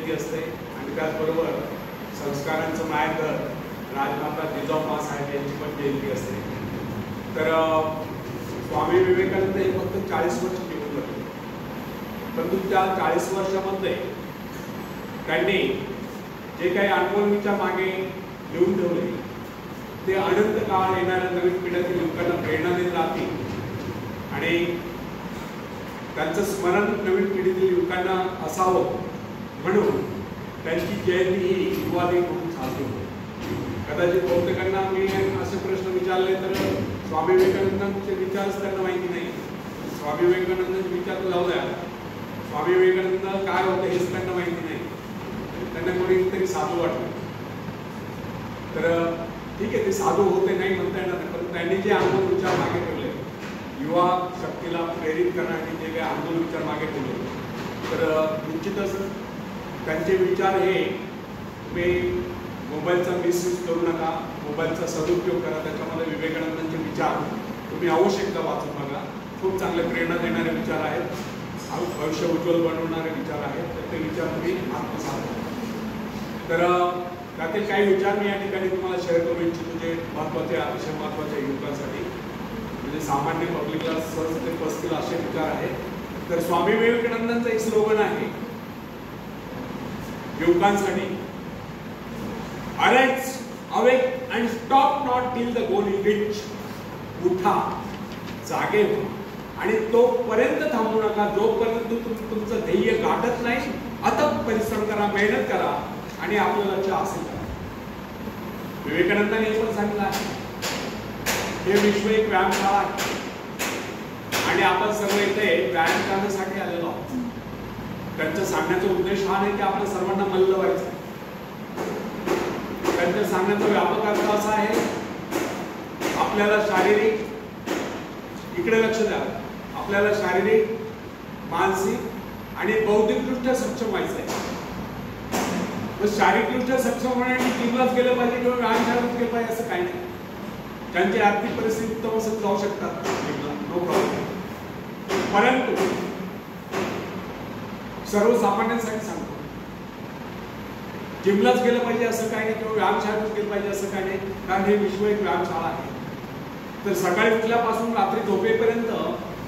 असते आणि त्याचबरोबर संस्कारांचं मायघर राजमाता जिजाऊ साहेब यांची पण जयंती असते. तर स्वामी विवेकानंद हे फक्त 40 वर्ष जीवन जगले, परंतु त्या 40 वर्षामध्ये त्यांनी जे काही अनुभवांच्या मागे लिहून ठेवले ते अनंत काळ येणाऱ्या नवीन पिढ्यातील लोकांना प्रेरणा देत राहतील आणि त्यांचं स्मरण नवीन पिढीतील लोकांना असावं म्हणून त्यांची जयंती ही युवा दिन म्हणून साजरी होते. कदाचित बहुतेकांना मी असे प्रश्न विचारले तर स्वामी विवेकानंदांचे विचारच त्यांना माहिती नाही. स्वामी विवेकानंदांचे विचार लावू द्या, स्वामी विवेकानंद काय होते हेच त्यांना माहिती नाही. त्यांना कोणीतरी साधू वाटलं तर ठीक आहे, ते साधू होते नाही म्हणता येणार नाही, पण त्यांनी जे आंदोलन विचार मागे ठेवले, युवा शक्तीला प्रेरित करण्यासाठी जे काही आंदोलन विचार मागे ठेवले, तर निश्चितच त्यांचे विचार हे तुम्ही मोबाईलचा मिसयूज करू नका, मोबाईलचा सदुपयोग करा. त्याच्यामध्ये विवेकानंदांचे विचार तुम्ही अवश्य एकदा वाचून बघा. खूप चांगले प्रेरणा देणारे विचार आहेत, भविष्य उज्ज्वल बनवणारे विचार आहेत, तर ते विचार तुम्ही आत्मसात करा. तर त्यातील काही विचार मी या ठिकाणी तुम्हाला शेअर करू इच्छितो, जे महत्त्वाचे अतिशय महत्त्वाचे युवकांसाठी, म्हणजे सामान्य पब्लिकला सहज ते पसतील असे विचार आहेत. तर स्वामी विवेकानंदांचं एक स्लोगन आहे युवकांसाठी, arise, awake and stop not till the goal is reach. उठा, जागे व्हा आणि तोपर्यंत थांबू नका जोपर्यंत तुमचं ध्येय गाठत नाही. अथक परिश्रम करा, मेहनत करा आणि आपलं लक्ष हासिल करा. विवेकानंदांनी हे पण सांगितलं आहे, हे विश्व एक व्यायामशाळा आहे आणि आपण सर्व इथे व्यायाम करण्यासाठी आलेलो आहोत. त्यांचा सांगण्याचा उद्देश हा नाही की आपल्या सर्वांना मल्ल व्हायचं. त्यांच्या सांगण्याचा व्यापक अर्थ असा आहे, आपल्याला शारीरिक, इकडे लक्ष द्या, आपल्याला शारीरिक, मानसिक आणि बौद्धिकदृष्ट्या सक्षम व्हायचं आहे. शारीरिकदृष्ट्या सक्षम होण्यासाठी जिमलाच गेलं पाहिजे किंवा व्यायामशाळेत गेलं पाहिजे असं काही नाही. त्यांची आर्थिक परिस्थिती उत्तम असेल जाऊ शकतात जिमला, नो प्रॉब्लेम. परंतु सर्वसामान्यांसाठी सांगतो, जिमलाच गेलं पाहिजे असं काही नाही किंवा व्यायामशाळेत गेलं पाहिजे असं काही नाही, कारण हे विश्व एक व्यायामशाळा आहे. तर सकाळी उठल्यापासून रात्री झोपेपर्यंत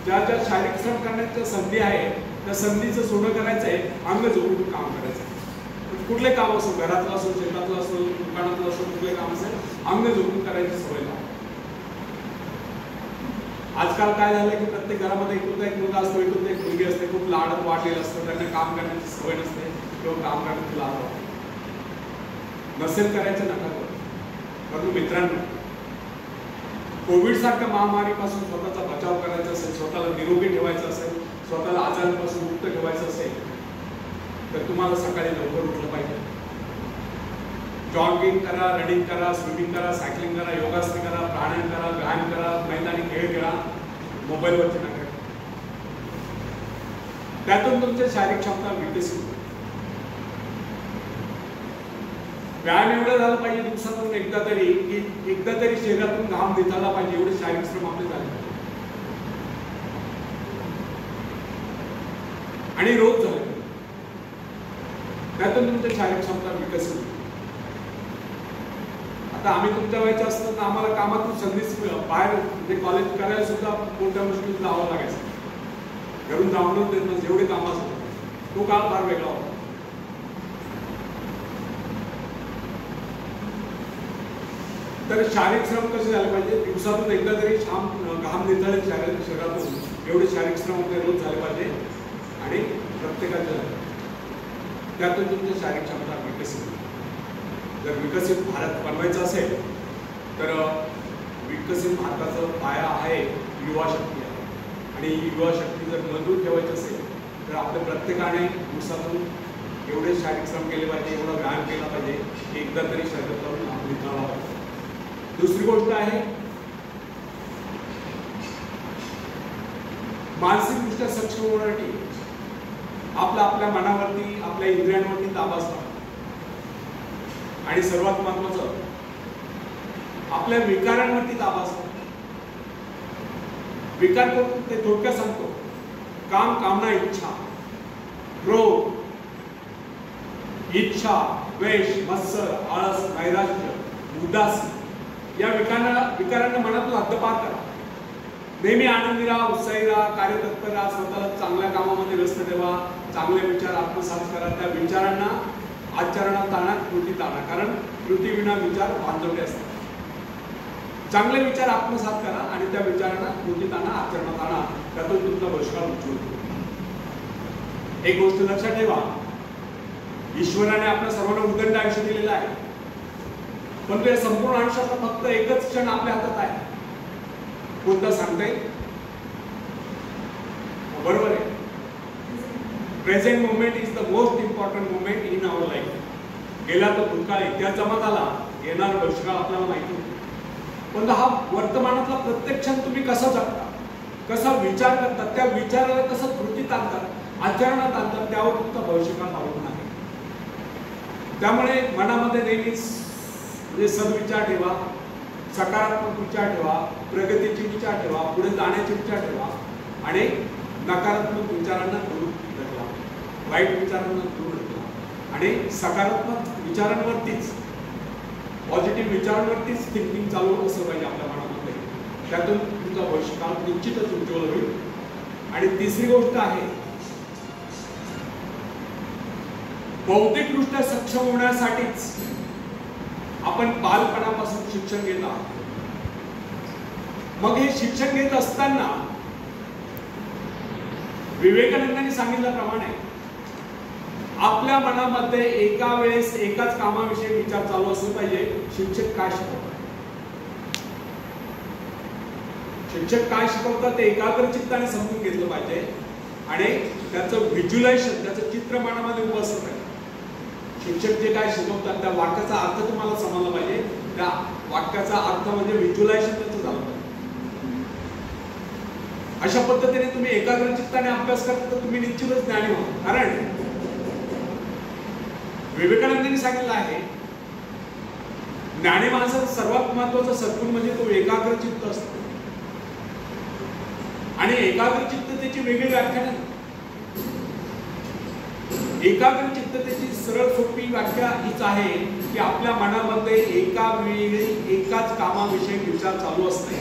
ज्या ज्या शारीरिक श्रम करण्याच्या संधी आहे त्या संधीचं सोनं करायचं आहे, अंग जोडून काम करायचं आहे. कुठले काम असो, घरातलं असो, शेतातलं असो, दुकानातलं असो, कुठले काम असेल, अंग जोडून करायची सवय लागते. आजकाल काय झालं की प्रत्येक घरामध्ये एकुलता एक मुलगा असतो, एकुलता एक मुलगी असते, खूप लाड वाढलेलं असतं, त्यांना काम करण्याची सवय नसते किंवा काम करण्याची लाड वाटते. नसेल करायचं नका करू. परंतु मित्रांनो, कोविड सारख्या महामारीपासून स्वतःचा बचाव करायचा असेल, स्वतःला निरोगी ठेवायचं असेल, स्वतःला आजारांपासून मुक्त ठेवायचं असेल तर तुम्हाला सकाळी लवकर उठलं पाहिजे. जॉगिंग करा, रनिंग करा, स्विमिंग करा, सायकलिंग करा, योगासन करा, प्राणायाम करा, व्यायाम करा, मैदानी खेळ खेळा, मोबाईलवरती नका. त्यातून तुमची शारीरिक क्षमता विकसित होईल. व्यायाम एवढं झालं पाहिजे दिवसातून एकदा तरी शरीरातून घाम निघाला पाहिजे, एवढे शारीरिक श्रम आपले झाले पाहिजे आणि रोज झाले. त्यातून तुमची शारीरिक क्षमता विकसित होईल. आता आम्ही तुमच्या वयाच्या असताना आम्हाला कामातून संधीच बाहेर म्हणजे कॉलेज करायला सुद्धा कोणत्या गोष्टीत जावं लागायचं, घरून जाऊन देत नव्हतं, एवढे काम असतं. तो काळ फार वेगळा होता. तर शारीरिक श्रम कसे झाले पाहिजे, दिवसातून एकदा तरी घाम निथळले शरीरातून, एवढे शारीरिक श्रम आपले रोज झाले पाहिजे आणि प्रत्येकाच्या त्यातून तुमची शारीरिक क्षमता विकसित होईल. जर विकसित भारत बनवायचं असेल तर विकसित भारताचा पाया आहे युवा शक्ती आहे. आणि युवा शक्ती जर मजबूत ठेवायची असेल तर आपल्या प्रत्येकाने दिवसातून एवढे शारीरिक श्रम केले पाहिजे, एवढा व्यायाम केला पाहिजे की एकदा तरी शरीरातून निघाला पाहिजे. दुसरी गोष्ट आहे, मानसिकदृष्ट्या सक्षम होण्यासाठी आपल्या मनावरती, आपल्या इंद्रियांवरती ताबा असतो आणि सर्वात महत्वाचं आपल्या विकारांवरती ताबा असतो. विकार करून ते थोडक्यात सांगतो, काम, कामना, इच्छा, क्रोध, इच्छा, द्वेष, मत्सर, आळस, नैराश्य, उदासी या विकारांना मनातून हद्दपार करा. नेहमी आनंदी राहा, उत्साही राहा, कार्यतत्पर राहा, स्वतःला चांगल्या कामामध्ये व्यस्त ठेवा, चांगले विचार आत्मसात करा. त्या विचारांना आचरणात आणा, कृतीत आणा, कारण कृतीविना विचार बांधवले असतात. चांगले विचार आत्मसात करा आणि त्या विचारांना कृतीत आणा, आचरणात आणा. त्यातून तुमचा भविष्यकाळ उज्ज्वल होईल. एक गोष्ट लक्षात ठेवा, ईश्वराने आपल्या सर्वांना उदंड आयुष्य दिलेलं आहे, पण त्या संपूर्ण आयुष्याचा फक्त एकच क्षण आपल्या हातात आहे. कोणता सांगता येईल? बरोबर आहे. Present moment is the most important moment in our life. गेला तो भूतकाळ, इतिहास जमा झाला, येणार भविष्यकाळ आपल्याला माहिती होतं. पण हा वर्तमानातला प्रत्येक क्षण तुम्ही कसा जगता, कसा विचार करता, त्या विचाराला कसं कृतीत आणतात, आचरणात आणतात, त्यावर तुमचा भविष्यकाळ अवलंबून आहे. त्यामुळे मनामध्ये नेहमीच म्हणजे सद्विचार ठेवा, सकारात्मक विचार ठेवा, प्रगतीचे विचार ठेवा, पुढे जाण्याचे विचार ठेवा आणि नकारात्मक विचारांना दूर ढकला, वाईट विचारांना दूर ढकला आणि सकारात्मक विचारांवरतीच, पॉझिटिव्ह विचारांवरतीच थिंकिंग चालू असं पाहिजे आपल्या मनामध्ये. त्यातून तुमचा भविष्यकाळ निश्चितच उज्ज्वल होईल. आणि तिसरी गोष्ट आहे, बौद्धिकदृष्ट्या सक्षम होण्यासाठीच आपण बालपणापासून शिक्षण घेत आहोत. मग हे शिक्षण घेत असताना विवेकानंदांनी सांगितल्याप्रमाणे आपल्या मनामध्ये एका वेळेस एकाच कामाविषयी विचार चालू असले पाहिजे. शिक्षक काय शिकवतात, शिक्षक काय शिकवतात ते एकाग्रचित्ताने समजून घेतलं पाहिजे आणि त्याचं व्हिज्युअलायझेशन, त्याचं चित्र मनामध्ये उभं असलं पाहिजे. शिक्षक जे काय शिकवतात त्या वाक्याचा अर्थ तुम्हाला समजला पाहिजे. त्या वाक्याचा अर्थ म्हणजे व्हिज्युअलायझेशन त्याचं झालं पाहिजे. अशा पद्धतीने तुम्ही एकाग्रचित्ताने अभ्यास करता तर तुम्ही निश्चितच ज्ञानी व्हाल. कारण विवेकानंदांनी सांगितलं आहे, ज्ञानी माणसाचं सर्वात महत्वाचं सद्गुण म्हणजे तो एकाग्रचित्त असतो. आणि एकाग्रचित्ततेची वेगळी व्याख्या नाही. एकाग्रचित्ततेची सरळ सोपी व्याख्या हीच आहे की आपल्या मनामध्ये एका वेळी एकाच कामाविषयी विचार चालू असते.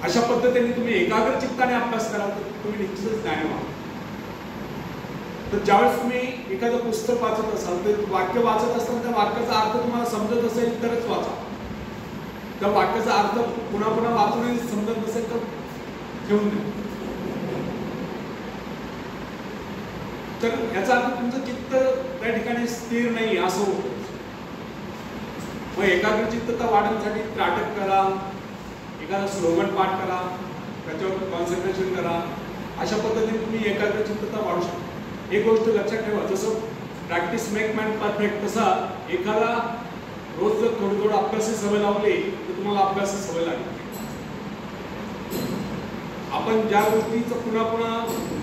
अशा पद्धतीने तुम्ही एकाग्रचित्ताने अभ्यास कराल तर तुम्ही निश्चितच ज्ञानी व्हाल. तर ज्यावेळेस तुम्ही एखादं पुस्तक वाचत असाल, तर वाक्य वाचत असताना त्या वाक्याचा अर्थ तुम्हाला समजत असेल तरच वाचा. त्या वाक्याचा अर्थ पुन्हा पुन्हा वाचूनही समजत नसेल तर ठेवून द्या. तर याचा अर्थ तुमचं चित्त त्या ठिकाणी स्थिर नाही असं होतं. मग एकाग्रचित्तता वाढवण्यासाठी त्राटक करा, एखादा स्लोगन पाठ करा, त्याच्यावर कॉन्सन्ट्रेशन करा. अशा पद्धतीने तुम्ही एकाग्रचित्तता वाढू शकता. एक गोष्ट लक्षात ठेवा, जसं प्रॅक्टिस मेक मॅन परफेक्ट, तसा एखादा रोज जर थोडी थोडं अभ्यासाची सवय लावली तर तुम्हाला अभ्यासाची सवय लागली. आपण ज्या गोष्टीचं पुन्हा पुन्हा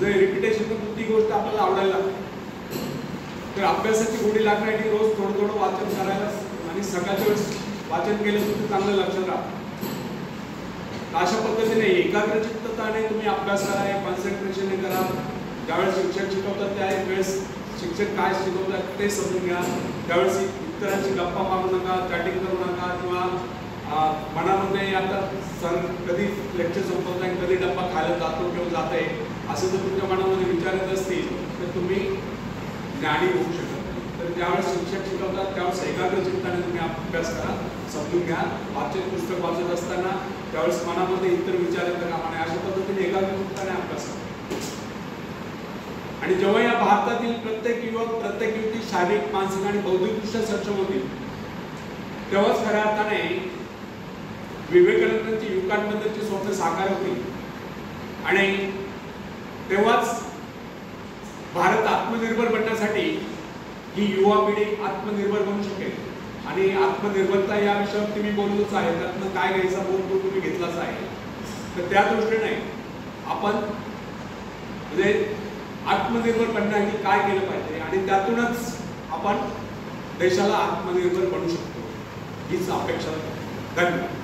जर रिपिटेशन करतो ती गोष्ट आपल्याला आवडायला लागते. तर अभ्यासाची गोडी लागण्यासाठी रोज थोडं थोडं वाचन करायला आणि सकाळच्या वेळेस वाचन केलं तर ते चांगलं लक्षात राहतं. अशा पद्धतीने एकाग्रचित्तताने तुम्ही अभ्यास करा, कॉन्सन्ट्रेशन करा. ज्यावेळेस शिक्षक शिकवतात त्यावेळेस शिक्षक काय शिकवतात ते समजून घ्या. त्यावेळेस इतरांची गप्पा मारू नका, चॅटिंग करू नका किंवा मनामध्ये आता सर कधी लेक्चर संपत नाही, कधी डब्बा खायला जातो किंवा जात आहे असं जर तुमच्या मनामध्ये विचार येत असतील तर तुम्ही ज्ञानी होऊ शकत नाही. तर ज्यावेळेस शिक्षक शिकवतात त्यावेळेस एकाग्रचित्ताने तुम्ही अभ्यास करा, समजून घ्या. वाचन पुस्तक वाचत असताना त्यावेळेस मनामध्ये इतर विचार येतात कामा नये. अशा पद्धतीने एकाग्रचित्ताने अभ्यास करा. आणि जेव्हा या भारतातील प्रत्येक युवक, प्रत्येक युवती शारीरिक, मानसिक आणि बौद्धिकदृष्ट्या सक्षम होतील तेव्हाच खऱ्या अर्थाने विवेकानंदांची युवकांबद्दलची स्वप्न साकार होतील आणि तेव्हाच भारत आत्मनिर्भर बनण्यासाठी ही युवा पिढी आत्मनिर्भर बनू शकेल. आणि आत्मनिर्भरता या विषयावर तुम्ही बोललोच आहे, त्यातनं काय घ्यायचा बोल तो तुम्ही घेतलाच आहे. तर त्या दृष्टीने आपण म्हणजे आत्मनिर्भर बनण्यासाठी काय केलं पाहिजे आणि त्यातूनच आपण देशाला आत्मनिर्भर बनवू शकतो हीच अपेक्षा. धन्यवाद.